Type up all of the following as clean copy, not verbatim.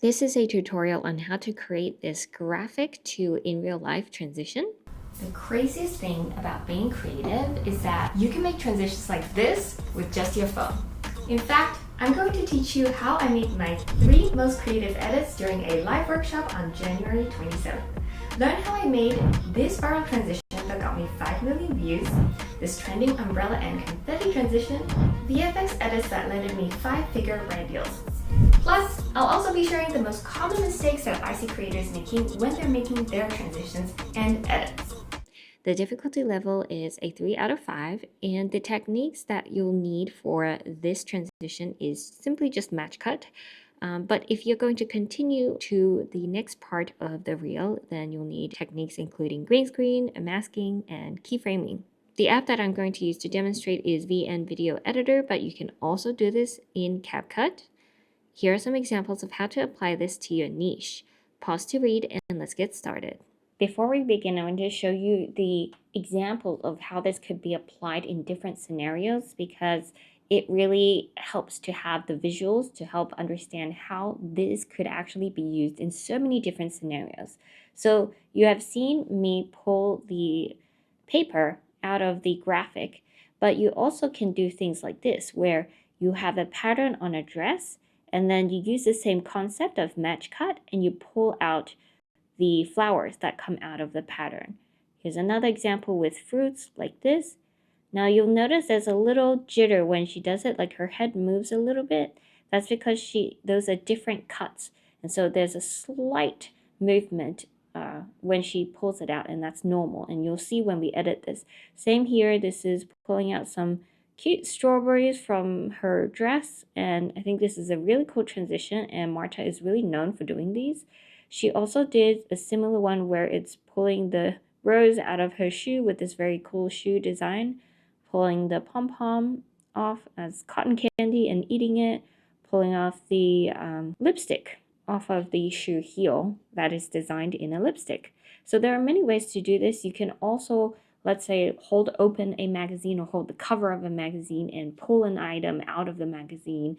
This is a tutorial on how to create this graphic to in real life transition. The craziest thing about being creative is that you can make transitions like this with just your phone. In fact, I'm going to teach you how I made my 3 most creative edits during a live workshop on January 27th. Learn how I made this viral transition that got me 5 million views, this trending umbrella and confetti transition, VFX edits that landed me 5-figure brand deals. Plus, I'll also be sharing the most common mistakes that I see creators making when they're making their transitions and edits. The difficulty level is a 3 out of 5, and the techniques that you'll need for this transition is simply just match cut. But if you're going to continue to the next part of the reel, then you'll need techniques including green screen, masking, and keyframing. The app that I'm going to use to demonstrate is VN Video Editor, but you can also do this in CapCut. Here are some examples of how to apply this to your niche. Pause to read and let's get started. Before we begin, I want to show you the example of how this could be applied in different scenarios because it really helps to have the visuals to help understand how this could actually be used in so many different scenarios. So you have seen me pull the paper out of the graphic, but you also can do things like this where you have a pattern on a dress and then you use the same concept of match cut and you pull out the flowers that come out of the pattern. Here's another example with fruits like this. Now you'll notice there's a little jitter when she does it, like her head moves a little bit. That's because those are different cuts. And so there's a slight movement when she pulls it out, and that's normal. And you'll see when we edit this. Same here, this is pulling out some cute strawberries from her dress. And I think this is a really cool transition, and Marta is really known for doing these. She also did a similar one where it's pulling the rose out of her shoe with this very cool shoe design, pulling the pom-pom off as cotton candy and eating it, pulling off the lipstick off of the shoe heel that is designed in a lipstick. So there are many ways to do this. You can also, let's say, hold open a magazine or hold the cover of a magazine and pull an item out of the magazine,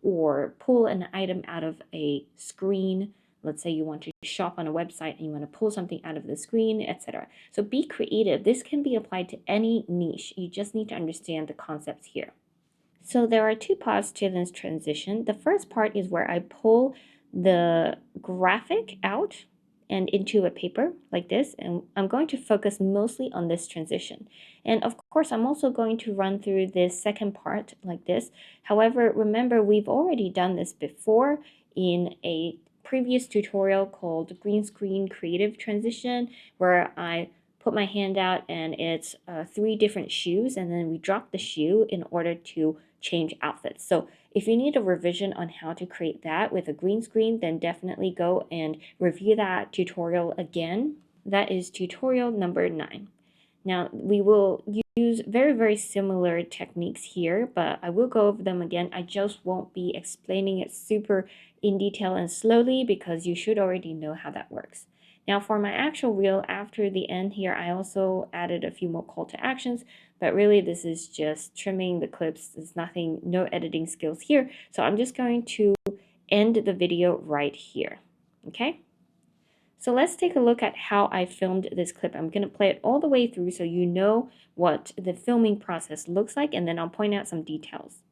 or pull an item out of a screen. Let's say you want to shop on a website and you want to pull something out of the screen, etc. So be creative. This can be applied to any niche. You just need to understand the concepts here. So there are 2 parts to this transition. The first part is where I pull the graphic out and into a paper like this, and I'm going to focus mostly on this transition. And of course, I'm also going to run through this second part like this. However, remember, we've already done this before in a previous tutorial called Green Screen Creative Transition, where I put my hand out and it's 3 different shoes, and then we drop the shoe in order to change outfits. So if you need a revision on how to create that with a green screen, then definitely go and review that tutorial again. That is tutorial number 9. Now we will use very similar techniques here, but I will go over them again. I just won't be explaining it super in detail and slowly because you should already know how that works. Now for my actual reel, after the end here, I also added a few more call to actions, but really this is just trimming the clips. There's nothing, no editing skills here. So I'm just going to end the video right here, okay? So let's take a look at how I filmed this clip. I'm going to play it all the way through so you know what the filming process looks like, and then I'll point out some details.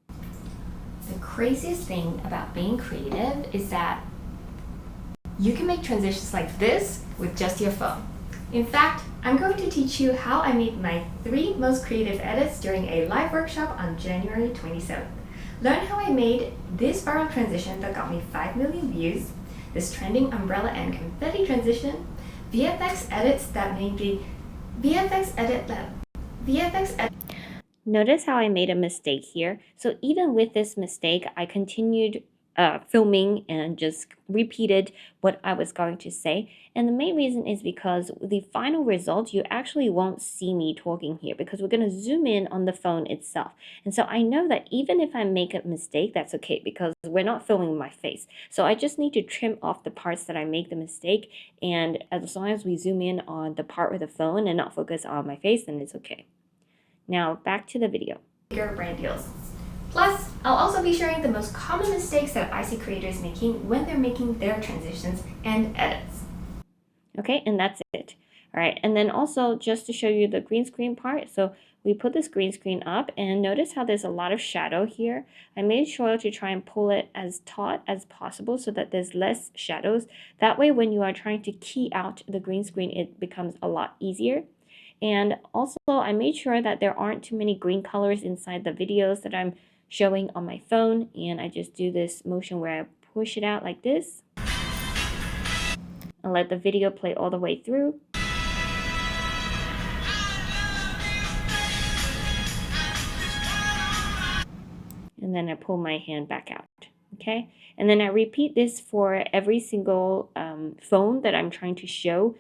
The craziest thing about being creative is that you can make transitions like this with just your phone. In fact, I'm going to teach you how I made my 3 most creative edits during a live workshop on January 27th. Learn how I made this viral transition that got me 5 million views, this trending umbrella and confetti transition, VFX edits that made me Notice how I made a mistake here. So even with this mistake, I continued filming and just repeated what I was going to say. And the main reason is because the final result, you actually won't see me talking here because we're going to zoom in on the phone itself. And so I know that even if I make a mistake, that's okay because we're not filming my face. So I just need to trim off the parts that I make the mistake. And as long as we zoom in on the part with the phone and not focus on my face, then it's okay. Now back to the video. Brand deals. Plus, I'll also be sharing the most common mistakes that I see creators making when they're making their transitions and edits. Okay, and that's it. All right, and then also just to show you the green screen part, so we put this green screen up and notice how there's a lot of shadow here. I made sure to try and pull it as taut as possible so that there's less shadows. That way when you are trying to key out the green screen, it becomes a lot easier. And also I made sure that there aren't too many green colors inside the videos that I'm showing on my phone, and I just do this motion where I push it out like this and let the video play all the way through. And then I pull my hand back out, okay? And then I repeat this for every single phone that I'm trying to show.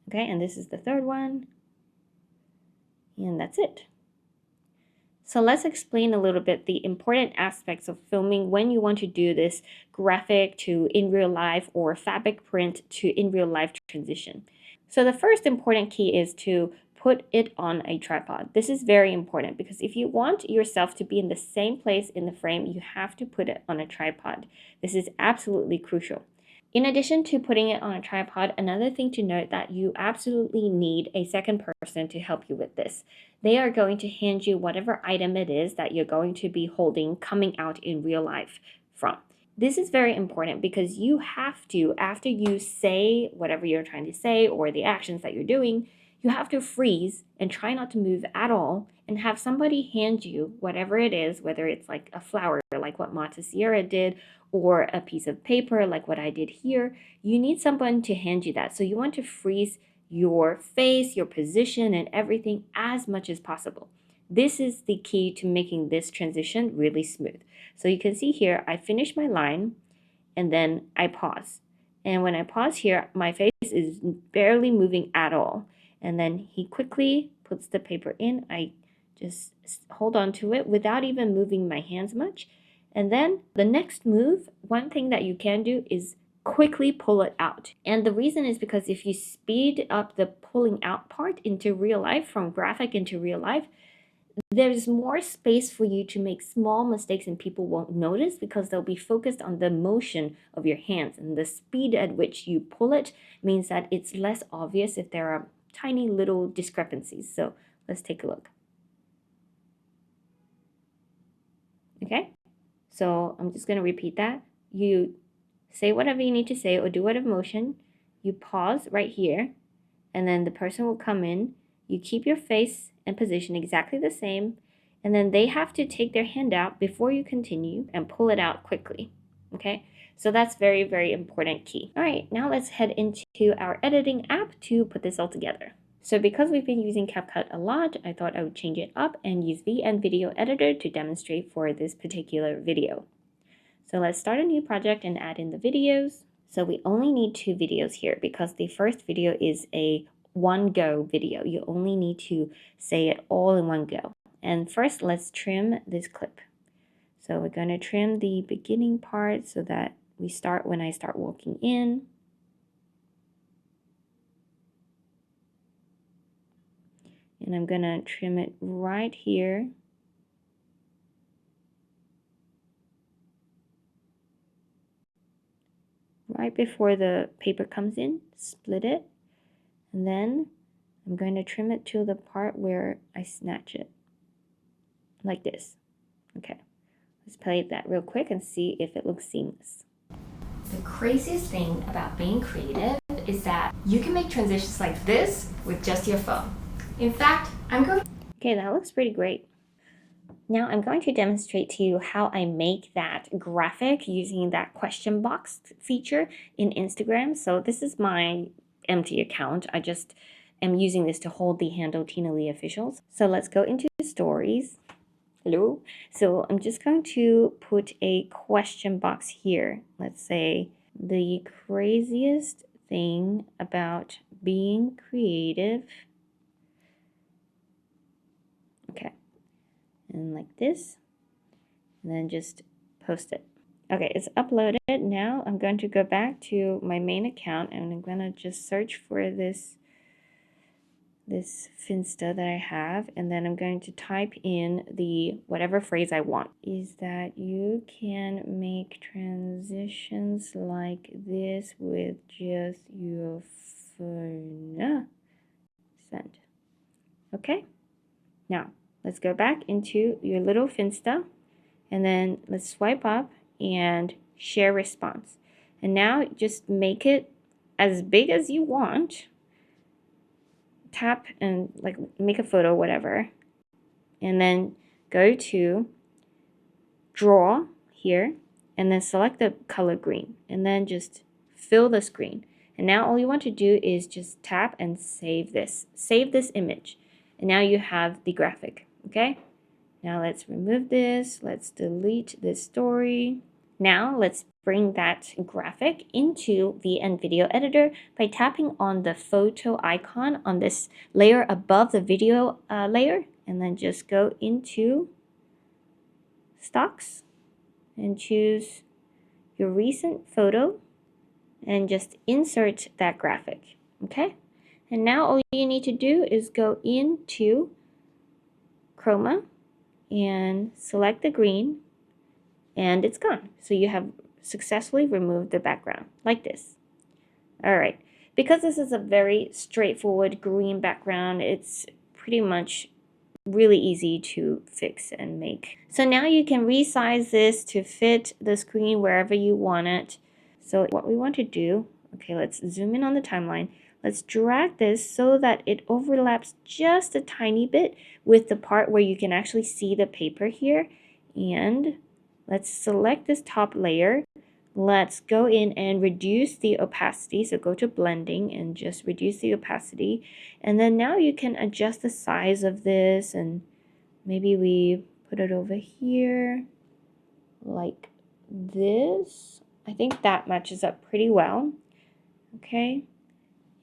Okay, and this is the third one. And that's it. So let's explain a little bit the important aspects of filming when you want to do this graphic to in real life or fabric print to in real life transition. So the first important key is to put it on a tripod. This is very important because if you want yourself to be in the same place in the frame, you have to put it on a tripod. This is absolutely crucial. In addition to putting it on a tripod, another thing to note that you absolutely need a second person to help you with this. They are going to hand you whatever item it is that you're going to be holding coming out in real life from. This is very important because you have to, after you say whatever you're trying to say or the actions that you're doing, you have to freeze and try not to move at all and have somebody hand you whatever it is, whether it's like a flower like what Mata Sierra did or a piece of paper like what I did here. You need someone to hand you that. So you want to freeze your face, your position, and everything as much as possible. This is the key to making this transition really smooth. So you can see here, I finish my line and then I pause. And when I pause here, my face is barely moving at all. And then he quickly puts the paper in. I just hold on to it without even moving my hands much. And then the next move, one thing that you can do is quickly pull it out. And the reason is because if you speed up the pulling out part into real life, from graphic into real life, there's more space for you to make small mistakes and people won't notice because they'll be focused on the motion of your hands, and the speed at which you pull it means that it's less obvious if there are tiny little discrepancies. So let's take a look. Okay, so I'm just going to repeat that. You say whatever you need to say or do whatever motion. You pause right here, and then the person will come in. You keep your face and position exactly the same, and then they have to take their hand out before you continue and pull it out quickly. Okay, so that's very, very important key. All right, now let's head into our editing app to put this all together. So because we've been using CapCut a lot, I thought I would change it up and use VN Video Editor to demonstrate for this particular video. So let's start a new project and add in the videos. So we only need 2 videos here because the first video is a one-go video. You only need to say it all in one go. And first, let's trim this clip. So we're going to trim the beginning part so that we start when I start walking in. And I'm going to trim it right here. Right before the paper comes in, split it. And then I'm going to trim it to the part where I snatch it. Like this. Okay. Let's play that real quick and see if it looks seamless. The craziest thing about being creative is that you can make transitions like this with just your phone. In fact, Okay, that looks pretty great. Now I'm going to demonstrate to you how I make that graphic using that question box feature in Instagram. So this is my empty account. I just am using this to hold the handle Tina Lee Officials. So let's go into stories. Hello. So I'm just going to put a question box here. Let's say the craziest thing about being creative. Okay. And like this, and then just post it. Okay, it's uploaded. Now I'm going to go back to my main account and I'm going to just search for this this Finsta that I have, and then I'm going to type in the whatever phrase I want. Is that you can make transitions like this with just your phone. Send. Okay, now let's go back into your little Finsta, and then let's swipe up and share response. And now just make it as big as you want. Tap and like make a photo, whatever, and then go to draw here, and then select the color green, and then just fill the screen. And now all you want to do is just tap and save this image, and now you have the graphic. Okay, now let's remove this, let's delete this story. Now let's bring that graphic into the video editor by tapping on the photo icon on this layer above the video layer, and then just go into stocks and choose your recent photo and just insert that graphic. Okay, and now all you need to do is go into chroma and select the green, and it's gone. So you have successfully removed the background like this. All right, because this is a very straightforward green background, it's pretty much really easy to fix and make. So now you can resize this to fit the screen wherever you want it. So what we want to do, okay, let's zoom in on the timeline. Let's drag this so that it overlaps just a tiny bit with the part where you can actually see the paper here. And let's select this top layer. Let's go in and reduce the opacity. So go to blending and just reduce the opacity. And then now you can adjust the size of this, and maybe we put it over here like this. I think that matches up pretty well. Okay.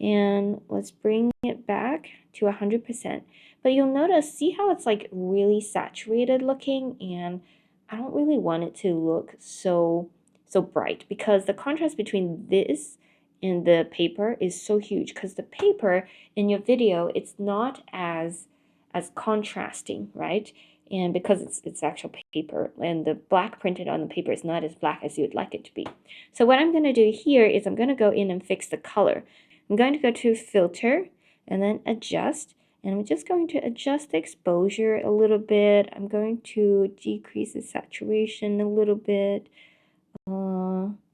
And let's bring it back to 100%. But you'll notice, see how it's like really saturated looking, and I don't really want it to look so bright because the contrast between this and the paper is so huge, because the paper in your video, it's not as contrasting, right? And because it's actual paper, and the black printed on the paper is not as black as you would like it to be. So what I'm going to do here is I'm going to go in and fix the color. I'm going to go to filter and then adjust, and I'm just going to adjust the exposure a little bit. I'm going to decrease the saturation a little bit,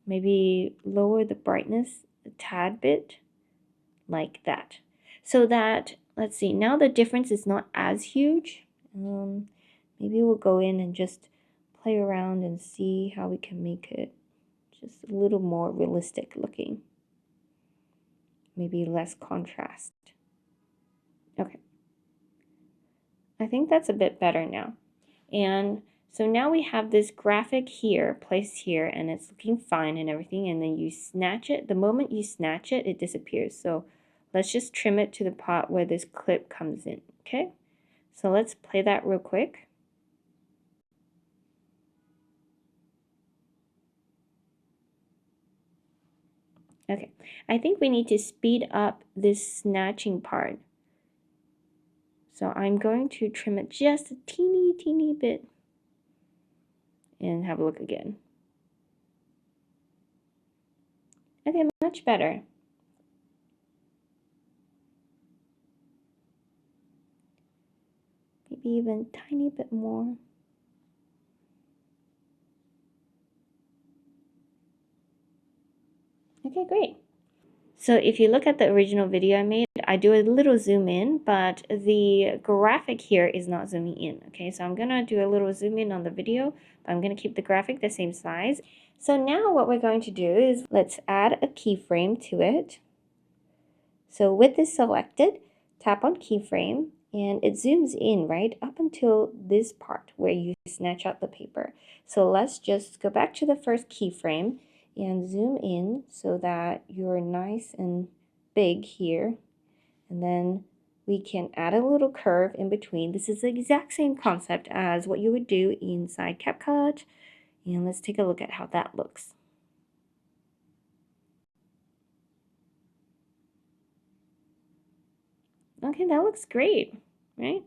maybe lower the brightness a tad bit, like that. So that, let's see, now the difference is not as huge. Maybe we'll go in and just play around and see how we can make it just a little more realistic looking. Maybe less contrast. Okay. I think that's a bit better now. And so now we have this graphic here, placed here, and it's looking fine and everything, and then you snatch it. The moment you snatch it, it disappears. So let's just trim it to the part where this clip comes in, okay? So let's play that real quick. Okay, I think we need to speed up this snatching part. So I'm going to trim it just a teeny bit and have a look again. Okay, much better. Maybe even a tiny bit more. Okay, great. So if you look at the original video I made, I do a little zoom in, but the graphic here is not zooming in. Okay, so I'm gonna do a little zoom in on the video, but I'm gonna keep the graphic the same size. So now what we're going to do is let's add a keyframe to it. So with this selected, tap on keyframe, and it zooms in right up until this part where you snatch out the paper. So let's just go back to the first keyframe and zoom in so that you're nice and big here. And then we can add a little curve in between. This is the exact same concept as what you would do inside CapCut. And let's take a look at how that looks. Okay, that looks great, right?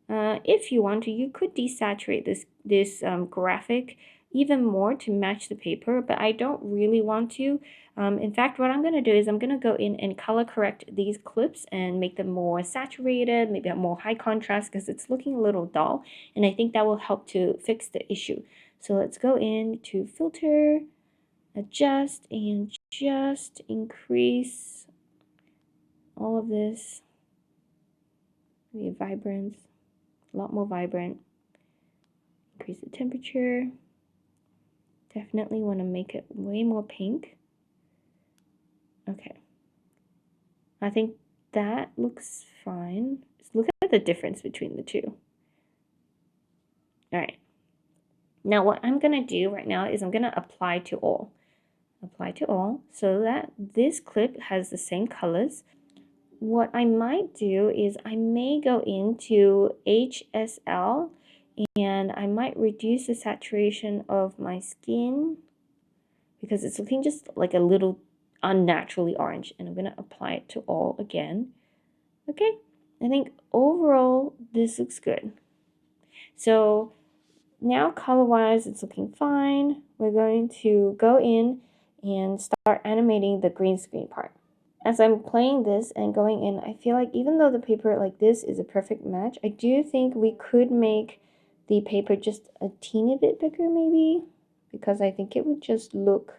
If you want to, you could desaturate this graphic even more to match the paper, but I don't really want to. In fact, what I'm going to do is I'm going to go in and color correct these clips and make them more saturated, maybe more high contrast because it's looking a little dull, and I think that will help to fix the issue. So let's go in to filter, adjust, and just increase all of this. Maybe vibrance, a lot more vibrant. Increase the temperature. Definitely want to make it way more pink. Okay. I think that looks fine. Just look at the difference between the two. All right. Now what I'm going to do right now is I'm going to apply to all. Apply to all so that this clip has the same colors. What I might do is I may go into HSL and I might reduce the saturation of my skin because it's looking just like a little unnaturally orange, and I'm going to apply it to all again. Okay, I think overall this looks good. So now color-wise it's looking fine. We're going to go in and start animating the green screen part. As I'm playing this and going in, I feel like even though the paper like this is a perfect match, I do think we could make the paper just a teeny bit bigger maybe, because I think it would just look,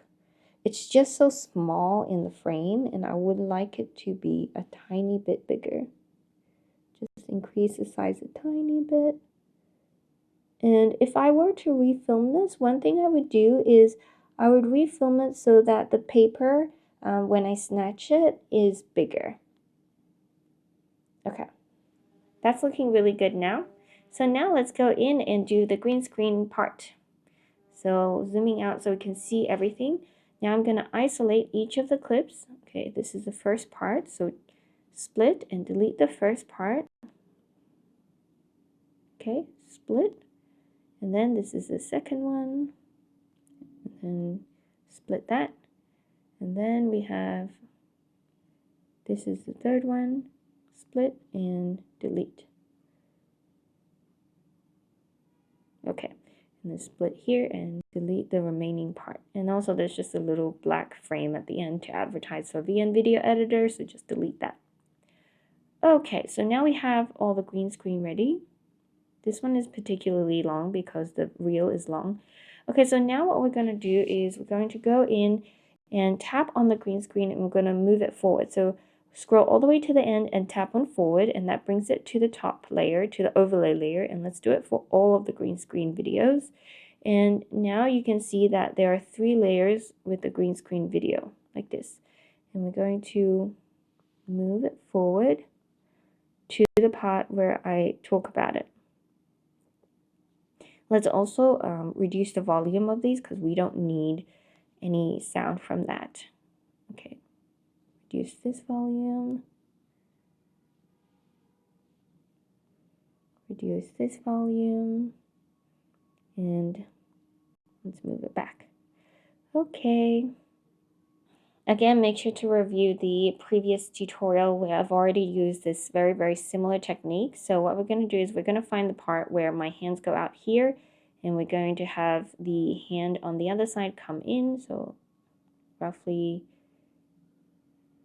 it's just so small in the frame and I would like it to be a tiny bit bigger. Just increase the size a tiny bit. And if I were to refilm this, one thing I would do is I would refilm it so that the paper, when I snatch it, is bigger. Okay, that's looking really good now. So now let's go in and do the green screen part. So zooming out so we can see everything. Now I'm going to isolate each of the clips. Okay, this is the first part. So split and delete the first part. Okay, split. And then this is the second one. And split that. And then we have, this is the third one. Split and delete. Okay. And then split here and delete the remaining part. And also there's just a little black frame at the end to advertise for VN Video Editor, so just delete that. Okay, so now we have all the green screen ready. This one is particularly long because the reel is long. Okay, so now what we're going to do is we're going to go in and tap on the green screen and we're going to move it forward. So scroll all the way to the end and tap on forward, and that brings it to the top layer, to the overlay layer, and let's do it for all of the green screen videos. And now you can see that there are 3 layers with the green screen video, like this. And we're going to move it forward to the part where I talk about it. Let's also reduce the volume of these because we don't need any sound from that. Okay, reduce this volume. Reduce this volume. And let's move it back. Okay. Again, make sure to review the previous tutorial where I've already used this very, very similar technique. So what we're going to do is we're going to find the part where my hands go out here, and we're going to have the hand on the other side come in. So roughly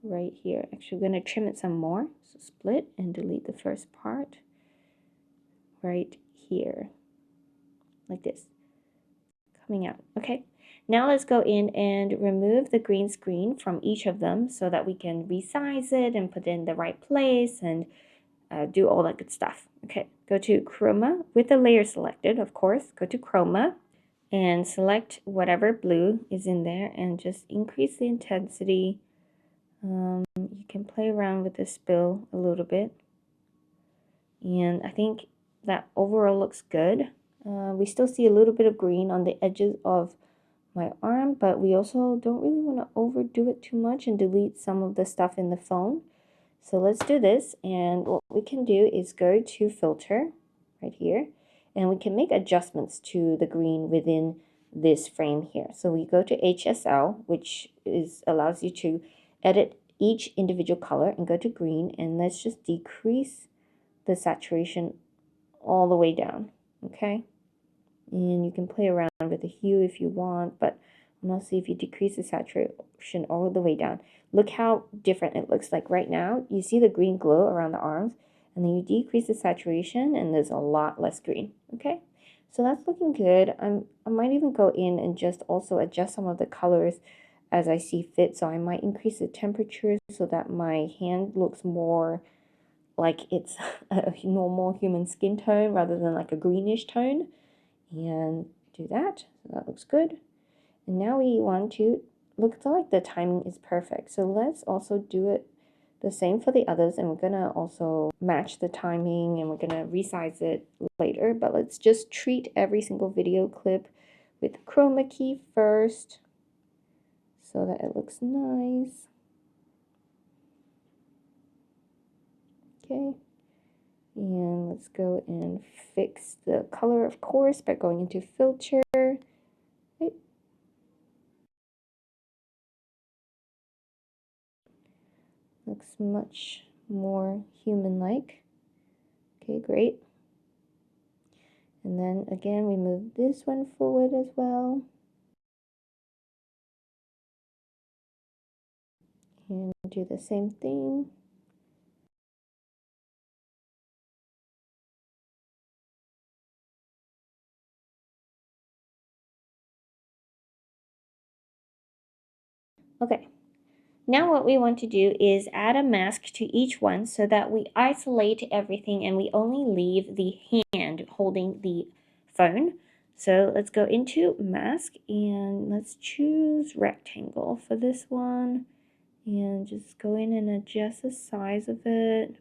right here. Actually, we're going to trim it some more. So split and delete the first part right here, like this, coming out. Okay. Now let's go in and remove the green screen from each of them so that we can resize it and put it in the right place and do all that good stuff. Okay, go to Chroma with the layer selected, of course. Go to Chroma and select whatever blue is in there and just increase the intensity. You can play around with the spill a little bit. And I think that overall looks good. We still see a little bit of green on the edges of my arm, but we also don't really want to overdo it too much and delete some of the stuff in the phone. So let's do this, and what we can do is go to filter right here, and we can make adjustments to the green within this frame here. So we go to HSL, which allows you to edit each individual color and go to green, and let's just decrease the saturation all the way down, okay? And you can play around with the hue if you want, but I'm gonna see if you decrease the saturation all the way down. Look how different it looks like right now. You see the green glow around the arms, and then you decrease the saturation and there's a lot less green, okay? So that's looking good. I might even go in and just also adjust some of the colors as I see fit. So I might increase the temperature so that my hand looks more like it's a normal human skin tone rather than like a greenish tone. And do that. So that looks good. And now we want to look like the timing is perfect. So let's also do it the same for the others, and we're gonna also match the timing, and we're gonna resize it later. But let's just treat every single video clip with the chroma key first so that it looks nice. Okay. And let's go and fix the color, of course, by going into filter. Right. Looks much more human-like. Okay, great. And then again, we move this one forward as well. And do the same thing. Okay, now what we want to do is add a mask to each one so that we isolate everything and we only leave the hand holding the phone. So let's go into mask and let's choose rectangle for this one and just go in and adjust the size of it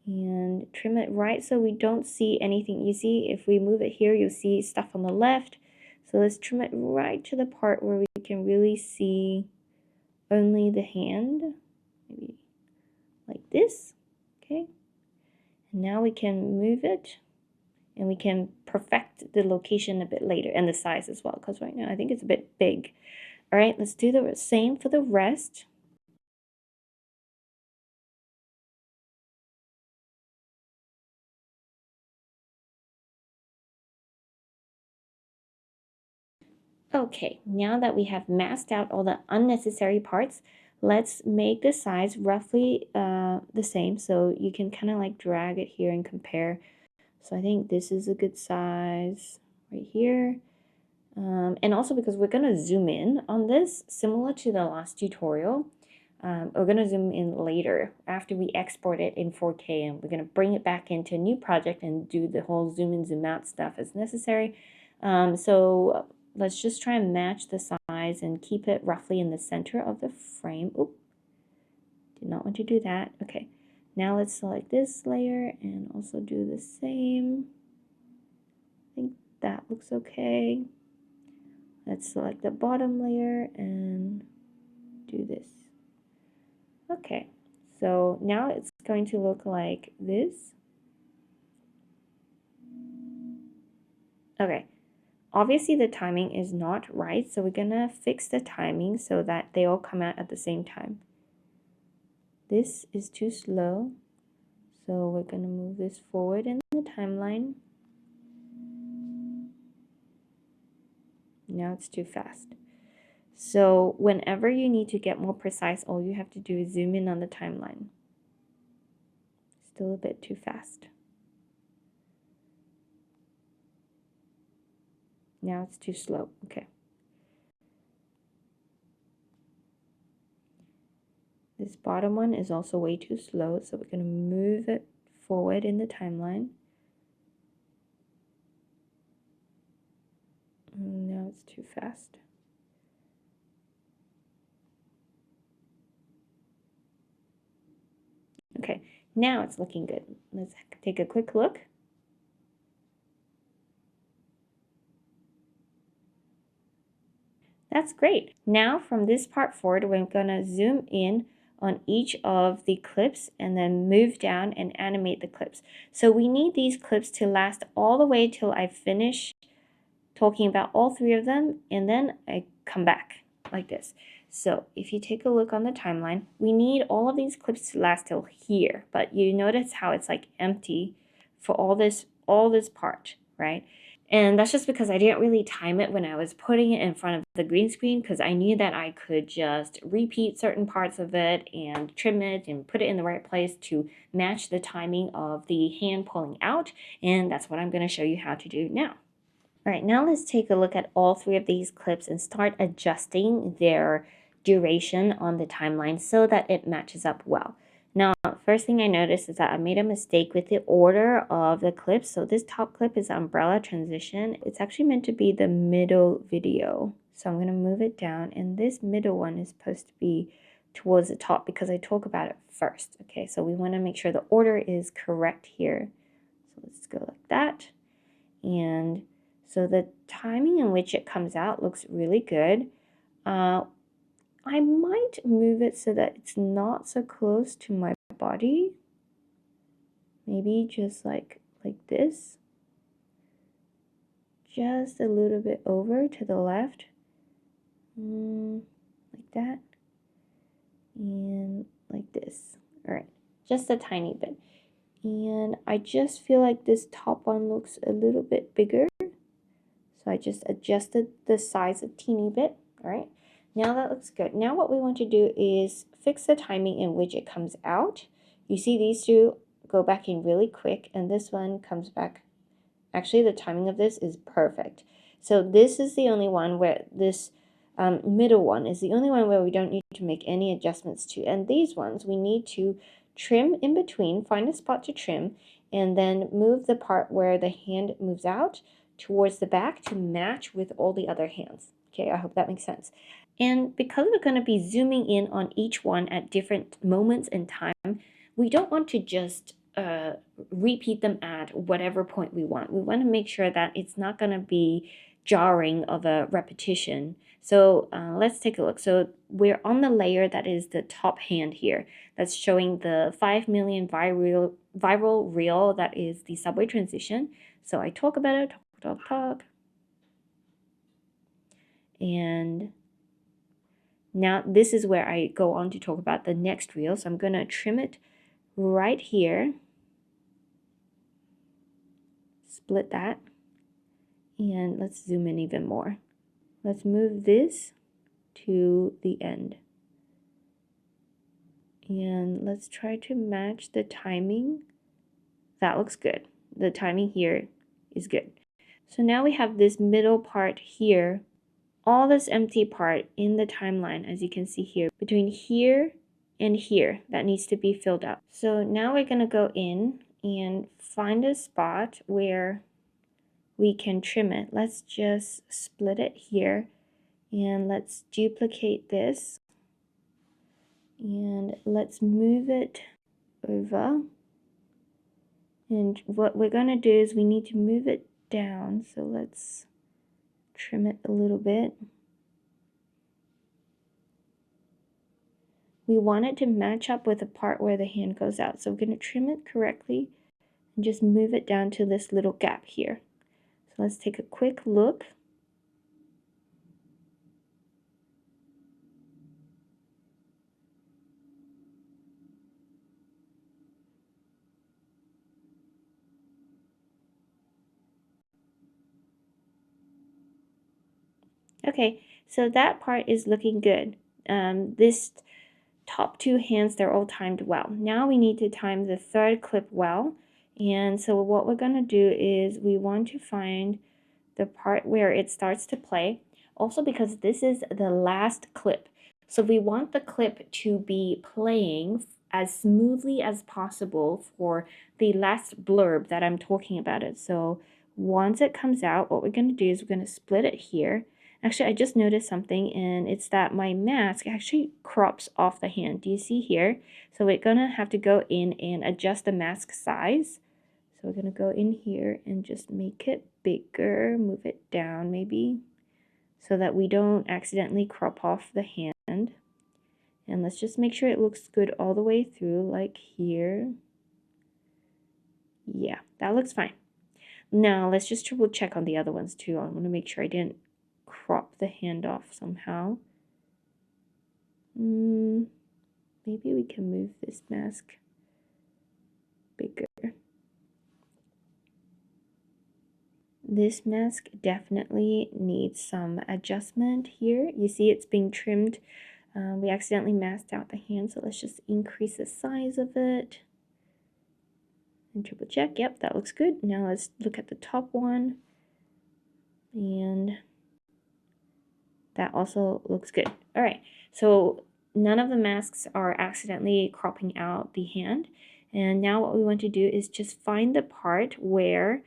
and trim it right so we don't see anything. You see, if we move it here, you'll see stuff on the left. So let's trim it right to the part where we can really see only the hand, maybe like this, okay? And now we can move it and we can perfect the location a bit later and the size as well, because right now I think it's a bit big. All right, let's do the same for the rest. Okay, now that we have masked out all the unnecessary parts, let's make the size roughly the same. So you can kind of like drag it here and compare. So I think this is a good size right here. And also because we're going to zoom in on this, similar to the last tutorial. We're going to zoom in later after we export it in 4K, and we're going to bring it back into a new project and do the whole zoom in, zoom out stuff as necessary. So let's just try and match the size and keep it roughly in the center of the frame. Oop, did not want to do that. Okay, now let's select this layer and also do the same. I think that looks okay. Let's select the bottom layer and do this. Okay, so now it's going to look like this. Okay, obviously the timing is not right, so we're gonna fix the timing so that they all come out at the same time. This is too slow, so we're gonna move this forward in the timeline. Now it's too fast. So whenever you need to get more precise, all you have to do is zoom in on the timeline. Still a bit too fast. Now it's too slow. Okay. This bottom one is also way too slow, so we're going to move it forward in the timeline. And now it's too fast. Okay, now it's looking good. Let's take a quick look. That's great. Now from this part forward, we're going to zoom in on each of the clips and then move down and animate the clips. So we need these clips to last all the way till I finish talking about all three of them, and then I come back. like this. So if you take a look on the timeline, we need all of these clips to last till here, but you notice how it's like empty for all this part, right? And that's just because I didn't really time it when I was putting it in front of the green screen, because I knew that I could just repeat certain parts of it and trim it and put it in the right place to match the timing of the hand pulling out. And that's what I'm going to show you how to do now. All right, now let's take a look at all three of these clips and start adjusting their duration on the timeline so that it matches up well. Now, first thing I noticed is that I made a mistake with the order of the clips. So this top clip is umbrella transition. It's actually meant to be the middle video. So I'm going to move it down, and this middle one is supposed to be towards the top because I talk about it first. Okay, so we want to make sure the order is correct here. So let's go like that. And so the timing in which it comes out looks really good. I might move it so that it's not so close to my body. Maybe just like this. Just a little bit over to the left. Like that. And like this. Alright, just a tiny bit. And I just feel like this top one looks a little bit bigger. So I just adjusted the size a teeny bit. Alright. Now that looks good. Now what we want to do is fix the timing in which it comes out. You see these two go back in really quick, and this one comes back. Actually, the timing of this is perfect. So this is the only one where this middle one is the only one where we don't need to make any adjustments to. And these ones we need to trim in between, find a spot to trim, and then move the part where the hand moves out towards the back to match with all the other hands. Okay, I hope that makes sense. And because we're going to be zooming in on each one at different moments in time, we don't want to just repeat them at whatever point we want. We want to make sure that it's not going to be jarring of a repetition. So let's take a look. So we're on the layer that is the top hand here. That's showing the 5 million viral reel that is the subway transition. So I talk about it, talk. And now this is where I go on to talk about the next reel. So I'm going to trim it right here. Split that. And let's zoom in even more. Let's move this to the end. And let's try to match the timing. That looks good. The timing here is good. So now we have this middle part here. All this empty part in the timeline, as you can see here, between here and here, that needs to be filled up. So now we're going to go in and find a spot where we can trim it. Let's just split it here, and let's duplicate this, and let's move it over. And what we're going to do is we need to move it down, so let's trim it a little bit. We want it to match up with the part where the hand goes out. So we're going to trim it correctly and just move it down to this little gap here. So let's take a quick look. Okay, so that part is looking good. This top two hands, they're all timed well. Now we need to time the third clip well. And so what we're going to do is we want to find the part where it starts to play. Also because this is the last clip. So we want the clip to be playing as smoothly as possible for the last blurb that I'm talking about it. So once it comes out, what we're going to do is we're going to split it here. Actually, I just noticed something, and it's that my mask actually crops off the hand. Do you see here? So we're going to have to go in and adjust the mask size. So we're going to go in here and just make it bigger, move it down maybe, so that we don't accidentally crop off the hand. And let's just make sure it looks good all the way through, like here. Yeah, that looks fine. Now let's just triple check on the other ones too. I want to make sure I didn't crop the hand off somehow. Maybe we can move this mask bigger. This mask definitely needs some adjustment here. You see it's being trimmed. We accidentally masked out the hand, so let's just increase the size of it. And triple check. Yep, that looks good. Now let's look at the top one. And that also looks good. All right, so none of the masks are accidentally cropping out the hand. And now what we want to do is just find the part where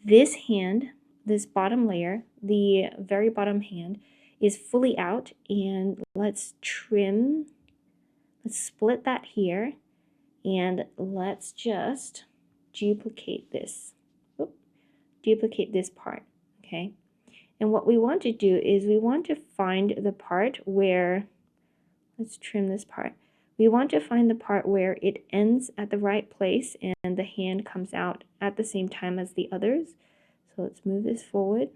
this hand, this bottom layer, the very bottom hand, is fully out. And let's trim, let's split that here. And let's just duplicate this. Oop, duplicate this part, okay? And what we want to do is we want to find the part where, let's trim this part. We want to find the part where it ends at the right place and the hand comes out at the same time as the others. So let's move this forward.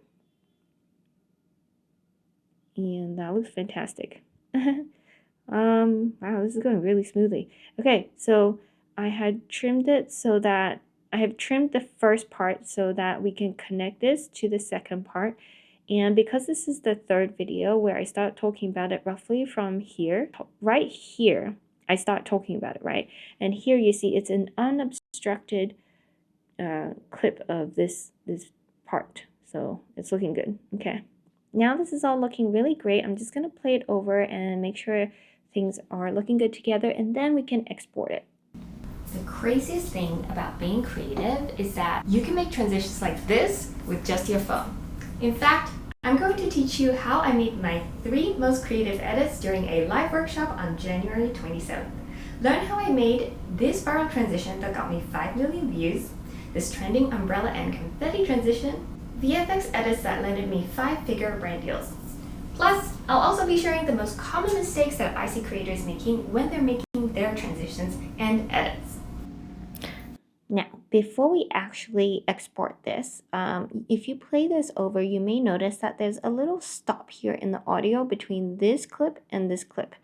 And that looks fantastic. Wow, this is going really smoothly. Okay, so I had trimmed it so that I have trimmed the first part so that we can connect this to the second part. And because this is the third video where I start talking about it roughly from here, right here, I start talking about it, right? And here you see it's an unobstructed clip of this part. So it's looking good. Okay. Now this is all looking really great. I'm just going to play it over and make sure things are looking good together, and then we can export it. The craziest thing about being creative is that you can make transitions like this with just your phone. In fact, I'm going to teach you how I made my 3 most creative edits during a live workshop on January 27th. Learn how I made this viral transition that got me 5 million views, this trending umbrella and confetti transition, VFX edits that landed me 5-figure brand deals. Plus, I'll also be sharing the most common mistakes that I see creators making when they're making their transitions and edits. Now, before we actually export this, if you play this over, you may notice that there's a little stop here in the audio between this clip and this clip,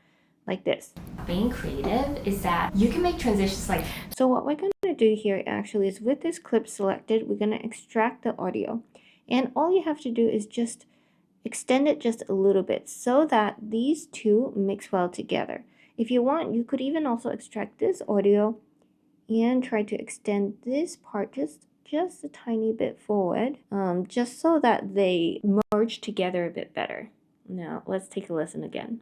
like this. Being creative is that you can make transitions like... So what we're going to do here actually is with this clip selected, we're going to extract the audio. And all you have to do is just extend it just a little bit so that these two mix well together. If you want, you could even also extract this audio and try to extend this part just a tiny bit forward, just so that they merge together a bit better. Now, let's take a listen again.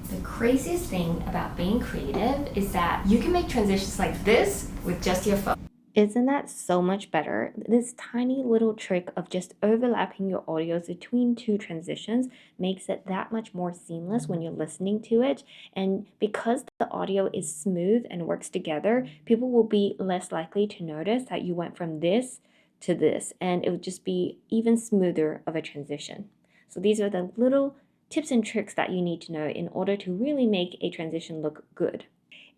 The craziest thing about being creative is that you can make transitions like this with just your phone. Isn't that so much better? This tiny little trick of just overlapping your audios between two transitions makes it that much more seamless when you're listening to it. And because the audio is smooth and works together, people will be less likely to notice that you went from this to this, and it would just be even smoother of a transition. So these are the little tips and tricks that you need to know in order to really make a transition look good.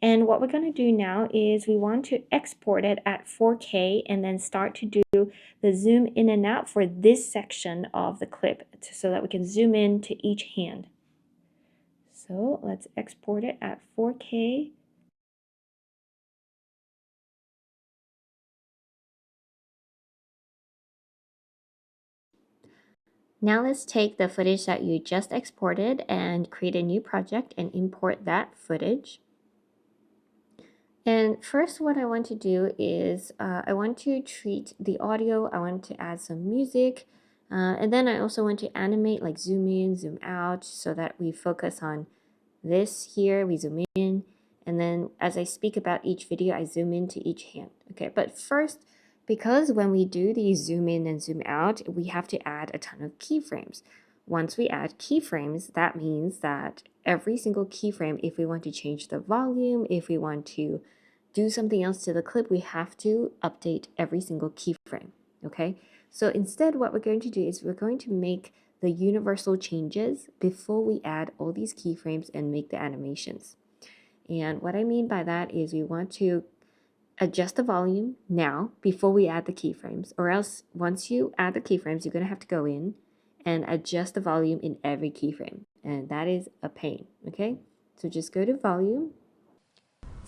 And what we're going to do now is we want to export it at 4K and then start to do the zoom in and out for this section of the clip so that we can zoom in to each hand. So let's export it at 4K. Now let's take the footage that you just exported and create a new project and import that footage. And first what I want to do is I want to treat the audio, I want to add some music, and then I also want to animate, like zoom in, zoom out, so that we focus on this here, we zoom in, and then as I speak about each video, I zoom into each hand. Okay, but first, because when we do the zoom in and zoom out, we have to add a ton of keyframes. Once we add keyframes, that means that every single keyframe, if we want to change the volume, if we want to do something else to the clip, we have to update every single keyframe, okay? So instead, what we're going to do is we're going to make the universal changes before we add all these keyframes and make the animations. And what I mean by that is we want to adjust the volume now before we add the keyframes, or else once you add the keyframes, you're going to have to go in and adjust the volume in every keyframe, and that is a pain, okay? So just go to volume.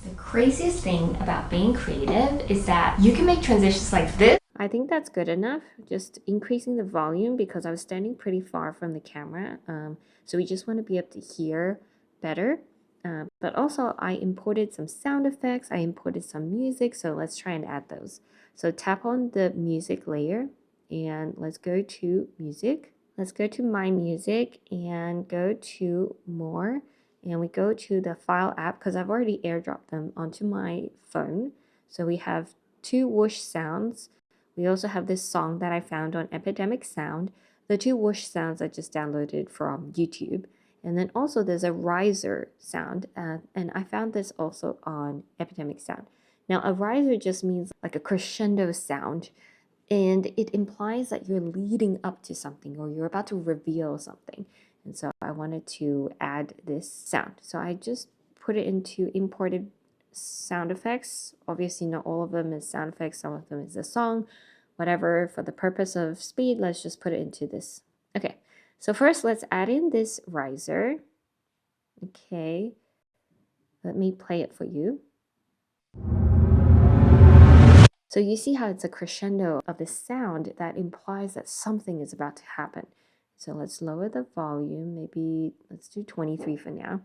The craziest thing about being creative is that you can make transitions like this. I think that's good enough. Just increasing the volume because I was standing pretty far from the camera. So we just want to be able to hear better. But also I imported some sound effects. I imported some music. So let's try and add those. So tap on the music layer and let's go to music. Let's go to my music and go to more. And we go to the file app because I've already airdropped them onto my phone. So we have two whoosh sounds. We also have this song that I found on Epidemic Sound. The two whoosh sounds I just downloaded from YouTube. And then also there's a riser sound, and I found this also on Epidemic Sound. Now a riser just means like a crescendo sound, and it implies that you're leading up to something or you're about to reveal something. And so I wanted to add this sound. So I just put it into imported sound effects. Obviously not all of them is sound effects, some of them is a song, whatever. For the purpose of speed, let's just put it into this. Okay, so first let's add in this riser. Okay, let me play it for you. So you see how it's a crescendo of the sound that implies that something is about to happen. So let's lower the volume, maybe let's do 23 for now.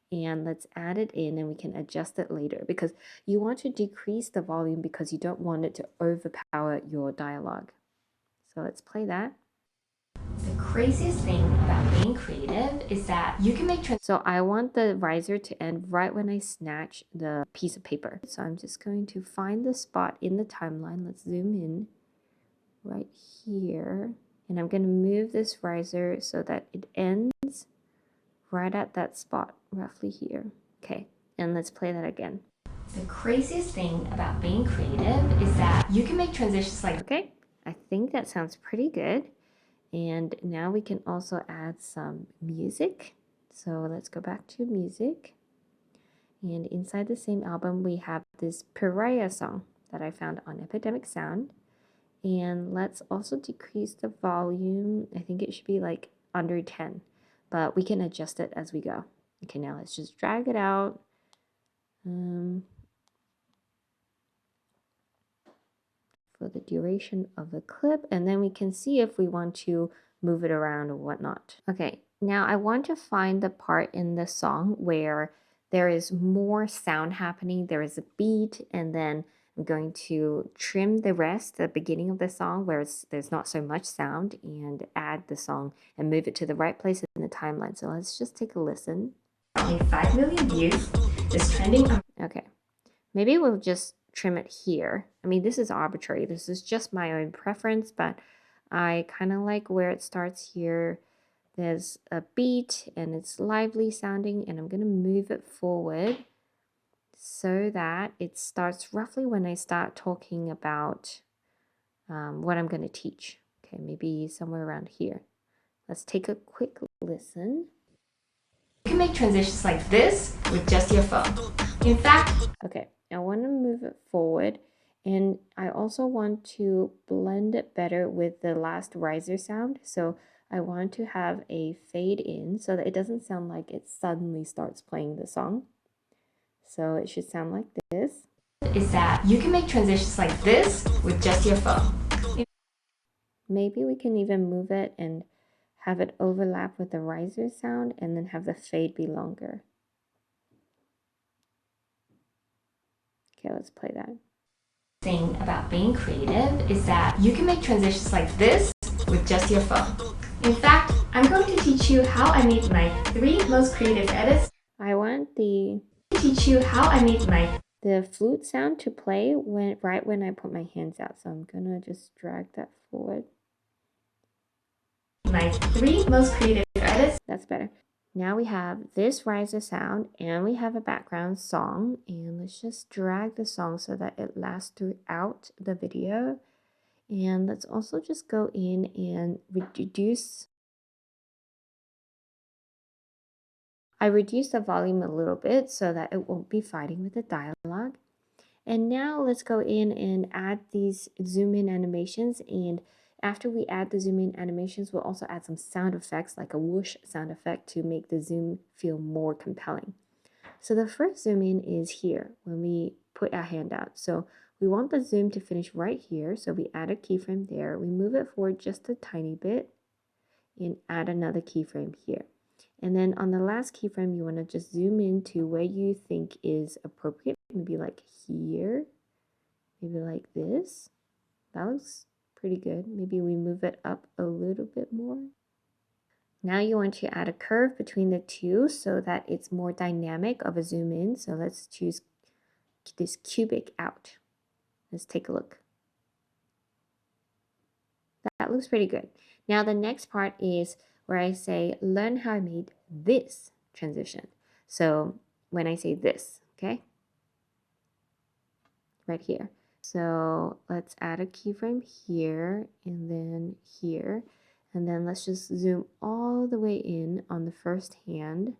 And let's add it in and we can adjust it later because you want to decrease the volume because you don't want it to overpower your dialogue. So let's play that. The craziest thing about being creative is that you can make So I want the riser to end right when I snatch the piece of paper. So I'm just going to find the spot in the timeline. Let's zoom in right here. And I'm going to move this riser so that it ends right at that spot, roughly here. Okay, and let's play that again. The craziest thing about being creative is that you can make transitions like Okay, I think that sounds pretty good. And now we can also add some music. So let's go back to music. And inside the same album, we have this Pariah song that I found on Epidemic Sound. And let's also decrease the volume. I think it should be like under 10, but we can adjust it as we go. Okay, now let's just drag it out. For the duration of the clip, and then we can see if we want to move it around or whatnot. Okay, now I want to find the part in the song where there is more sound happening. There is a beat, and then I'm going to trim the rest, the beginning of the song where there's not so much sound, and add the song and move it to the right place in the timeline. So let's just take a listen. 5 million views is trending on. Okay, maybe we'll just trim it here. I mean, this is arbitrary. This is just my own preference, but I kind of like where it starts here. There's a beat and it's lively sounding, and I'm going to move it forward so that it starts roughly when I start talking about what I'm going to teach. Okay, maybe somewhere around here. Let's take a quick listen. You can make transitions like this with just your phone. In fact, okay, I want to move it forward, and I also want to blend it better with the last riser sound. So I want to have a fade in so that it doesn't sound like it suddenly starts playing the song. So it should sound like this. Is that you can make transitions like this with just your phone. Maybe we can even move it and have it overlap with the riser sound and then have the fade be longer. Okay, let's play that. Thing about being creative is that you can make transitions like this with just your phone. In fact, I'm going to teach you how I made my 3 most creative edits. I want the flute sound to play right when I put my hands out. So I'm gonna just drag that forward. My 3 most creative edits. That's better. Now we have this riser sound and we have a background song, and let's just drag the song so that it lasts throughout the video. And let's also just go in and reduce. I reduced the volume a little bit so that it won't be fighting with the dialogue. And now let's go in and add these zoom in animations, and after we add the zoom in animations, we'll also add some sound effects like a whoosh sound effect to make the zoom feel more compelling. So the first zoom in is here when we put our hand out. So we want the zoom to finish right here. So we add a keyframe there. We move it forward just a tiny bit and add another keyframe here. And then on the last keyframe, you want to just zoom into where you think is appropriate. Maybe like here, maybe like this. That looks pretty good. Maybe we move it up a little bit more. Now you want to add a curve between the two so that it's more dynamic of a zoom in. So let's choose this cubic out. Let's take a look. That looks pretty good. Now the next part is where I say, learn how I made this transition. So when I say this, okay, right here. So let's add a keyframe here and then here. And then let's just zoom all the way in on the first hand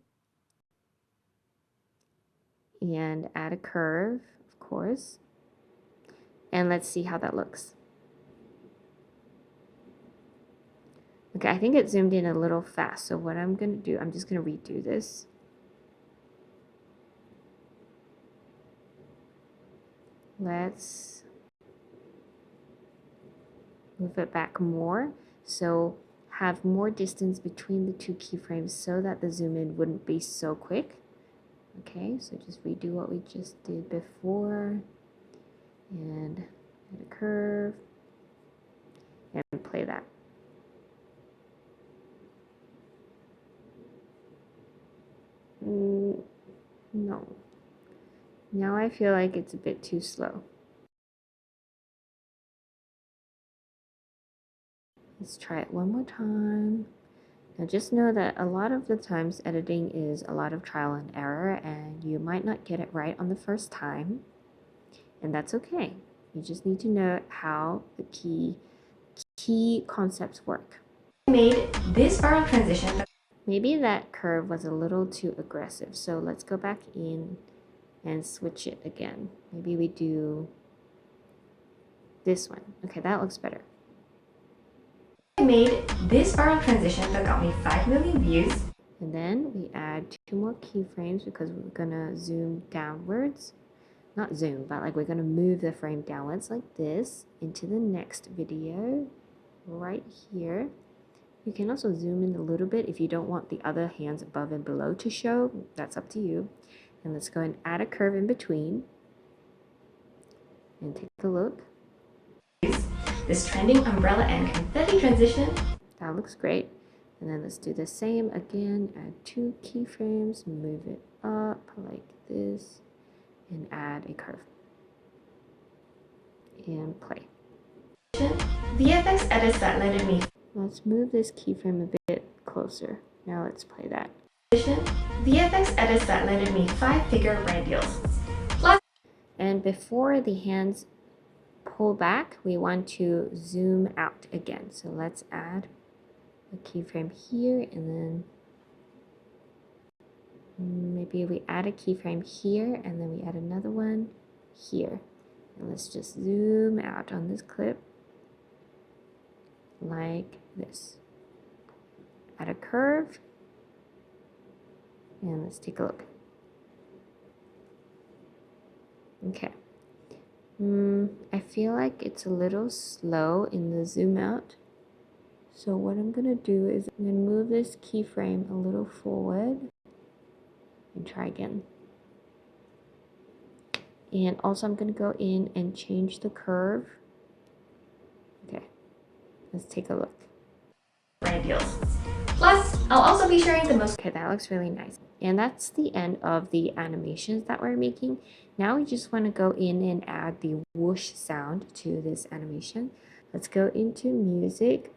and add a curve, of course. And let's see how that looks. Okay, I think it zoomed in a little fast. So what I'm going to do, I'm just going to redo this. Let's move it back more. So have more distance between the two keyframes so that the zoom in wouldn't be so quick. Okay, so just redo what we just did before and add a curve and play that. No. Now I feel like it's a bit too slow. Let's try it one more time. Now just know that a lot of the times editing is a lot of trial and error, and you might not get it right on the first time, and that's okay. You just need to know how the key concepts work. I made this spiral transition. Maybe that curve was a little too aggressive, so let's go back in and switch it again. Maybe we do this one. Okay, that looks better. I made this spiral transition that got me 5 million views. And then we add 2 more keyframes because we're gonna zoom downwards. Not zoom, but like we're gonna move the frame downwards like this into the next video right here. You can also zoom in a little bit if you don't want the other hands above and below to show. That's up to you. And let's go and add a curve in between and take a look. This trending umbrella and confetti transition. That looks great. And then let's do the same again. Add 2 keyframes, move it up like this, and add a curve. And play. VFX edits that letted me. Let's move this keyframe a bit closer. Now let's play that. VFX edits that letted me 5-figure brand deals. And before the hands pull back, we want to zoom out again. So let's add a keyframe here, and then maybe we add a keyframe here, and then we add another one here. And let's just zoom out on this clip like this. Add a curve, and let's take a look. Okay. I feel like it's a little slow in the zoom out. So what I'm gonna do is I'm gonna move this keyframe a little forward and try again. And also I'm gonna go in and change the curve. Okay, let's take a look. Brand deals. Plus, I'll also be sharing the most. Okay, that looks really nice. And that's the end of the animations that we're making. Now we just want to go in and add the whoosh sound to this animation. Let's go into music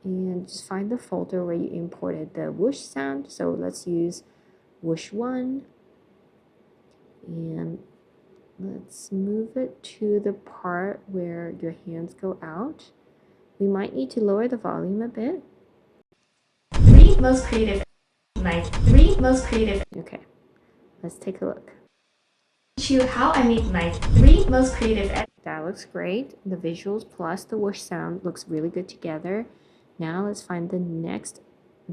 and just find the folder where you imported the whoosh sound. So let's use whoosh 1 and let's move it to the part where your hands go out. We might need to lower the volume a bit. My 3 most creative. Okay, let's take a look. Show how I made my 3 most creative. That looks great. The visuals plus the whoosh sound looks really good together. Now let's find the next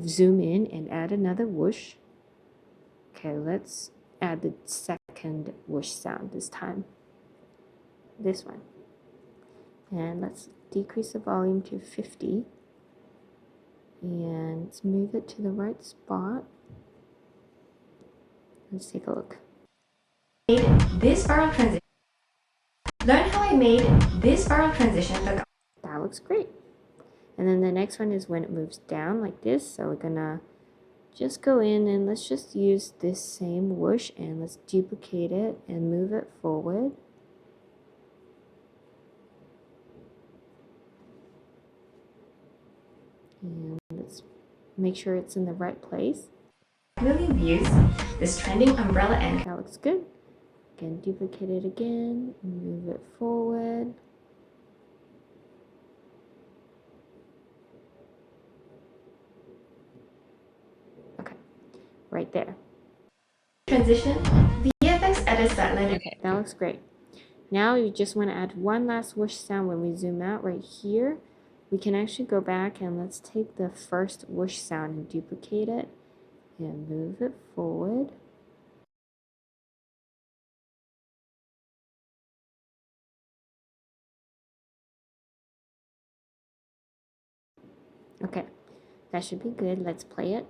zoom in and add another whoosh. Okay, let's add the second whoosh sound this time. This one. And let's decrease the volume to 50. And let's move it to the right spot. Let's take a look. This viral transition. Learn how I made this viral transition. That looks great. And then the next one is when it moves down like this. So we're gonna just go in and let's just use this same whoosh and let's duplicate it and move it forward. And let's make sure it's in the right place. Million views, this trending umbrella end. That looks good. Again, duplicate it again, move it forward. Okay, right there. Transition, VFX edits that led. Okay, that looks great. Now you just want to add one last whoosh sound. When we zoom out right here, we can actually go back and let's take the first whoosh sound and duplicate it and move it forward. Okay, that should be good. Let's play it.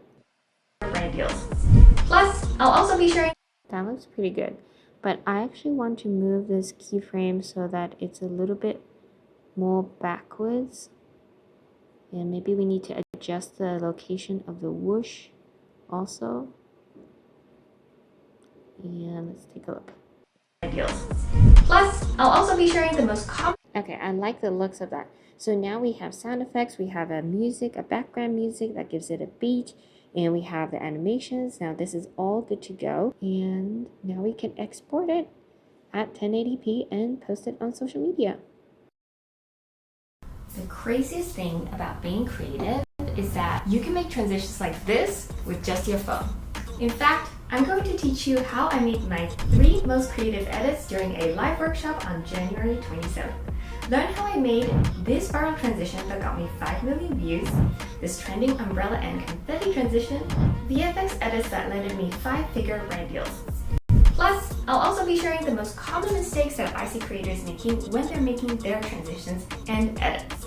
Brand deals. Plus, I'll also be sharing. That looks pretty good. But I actually want to move this keyframe so that it's a little bit more backwards. And maybe we need to adjust the location of the whoosh also. And let's take a look. Deals. Plus, I'll also be sharing the most common. Okay, I like the looks of that. So now we have sound effects, we have a background music that gives it a beat, and we have the animations. Now this is all good to go. And now we can export it at 1080p and post it on social media. The craziest thing about being creative is that you can make transitions like this with just your phone. In fact, I'm going to teach you how I made my 3 most creative edits during a live workshop on January 27th. Learn how I made this viral transition that got me 5 million views, this trending umbrella and confetti transition, VFX edits that landed me 5-figure brand deals. Plus, I'll also be sharing the most common mistakes that I see creators making when they're making their transitions and edits.